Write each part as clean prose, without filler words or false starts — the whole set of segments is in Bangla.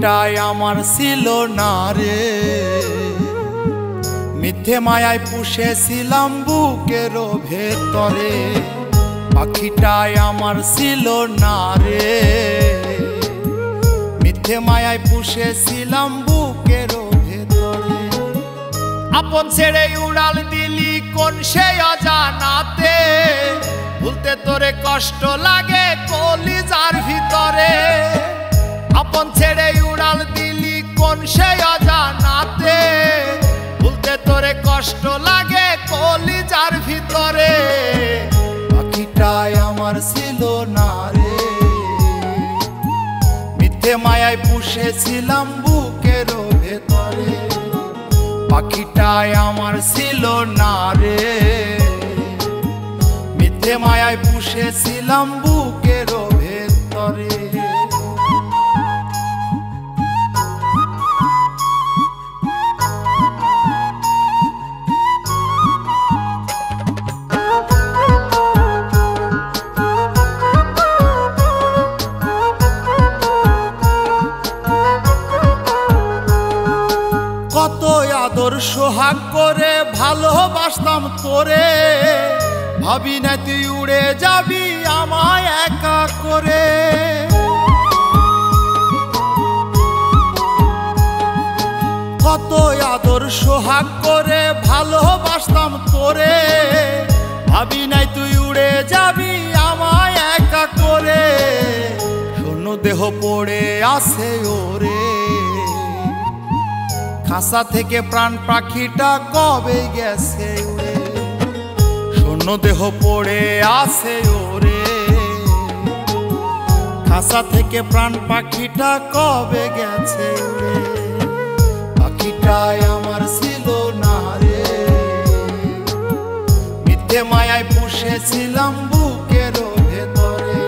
পাখিটাই আমার ছিল না রে, মিথ্যে মায়ায় পুষেছিলাম বুকের ভেতরে। পাখিটাই আমার ছিল না রে, মিথ্যে মায়ায় পুষেছিলাম বুকের ভেতরে। আপন ছেড়ে উড়াল দিলি কোন সে অজানাতে, ভুলতে তোরে কষ্ট লাগে কলিজার ভিতরে। আপন ছেড়ে উড়াল দিলি কোন সে অজানাতে, ভুলতে তোরে কষ্ট লাগে কলিজার ভিতরে। পাখিটাই আমার ছিল না রে, মিথ্যে মায়ায় পুষেছিলাম বুকের ভেতরে। পাখিটাই আমার ছিল না রে, মিথ্যে মায়ায় পুষেছিলাম বুকের ভেতরে। কত আদর সোহাগ করে ভালোবাসতাম তোরে, ভাবি না তুই উড়ে যাবি আমায় একা করে। কত আদর সোহাগ করে ভালোবাসতাম তোরে, ভাবি নাই তুই উড়ে যাবি আমায় একা করে। শূন্য দেহ পড়ে আছে ওরে, খাঁচা থেকে প্রাণ পাখিটা কবে গেছে উড়ে। শূন্য দেহ পড়ে আছে ওরে, খাঁচা থেকে প্রাণ পাখিটা কবে গেছে উড়ে। পাখিটাই আমার ছিল না রে, মিথ্যে মায়ায় পুষেছিলাম বুকের ভেতরে।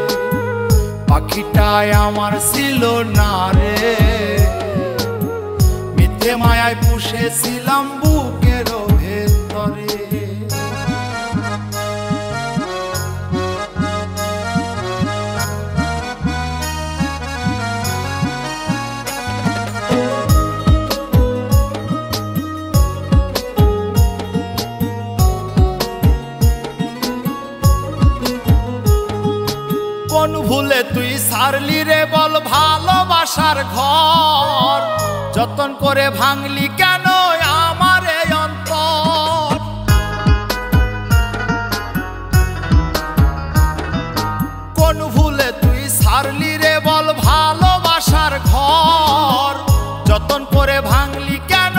পাখিটাই আমার ছিল না রে, মিথ্যে মায়ায় পুষেছিলাম বুকের ভেতরে। কোন ভুলে তুই ছাড়লি রে বল ভালোবাসার ঘর, যতন করে ভাঙলি কেন আমার এই অন্তর। কোন ভুলে তুই ছাড়লি রে বল ভালোবাসার ঘর, যতন করে ভাঙলি কেন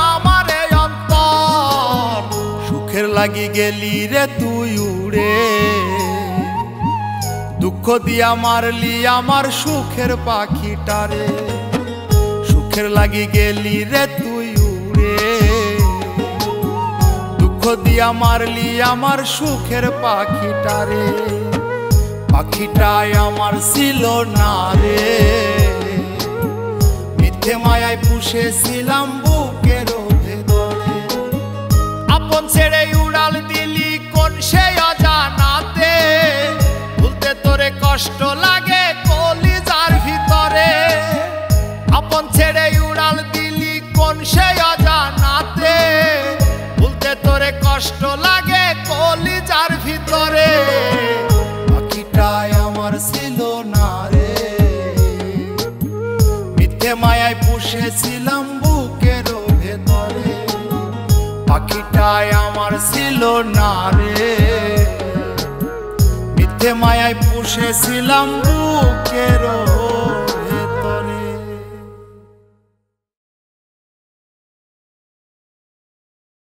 আমার এই অন্তর। সুখের লাগি গেলি রে তুই উড়ে, দুঃখ দিয়া মারলি আমার সুখের পাখিটারে। সুখের লাগি গেলি রে তুই উড়ে, দুঃখ দিয়া মারলি আমার সুখের পাখিটারে। পাখিটাই আমার ছিল না রে, মিথ্যে মায়ায় পুষেছিলাম বুকের ভেতরে। আপন ছেড়ে উড়াল দিলি কোন সে অজানাতে, ভুলতে তোরে কষ্ট লাগে কলিজার ভিতরে। আপন ছেড়ে উড়াল দিলি কোন সে অজানাতে, ভুলতে তোরে কষ্ট লাগে কলিজার ভিতরে। পাখিটাই আমার ছিল না রে, মিথ্যে মায়ায় পুষেছিলাম বুকের ভেতরে। পাখিটাই আমার ছিল না রে, মিথ্যে মায়ায় পুষেছিলাম বুকের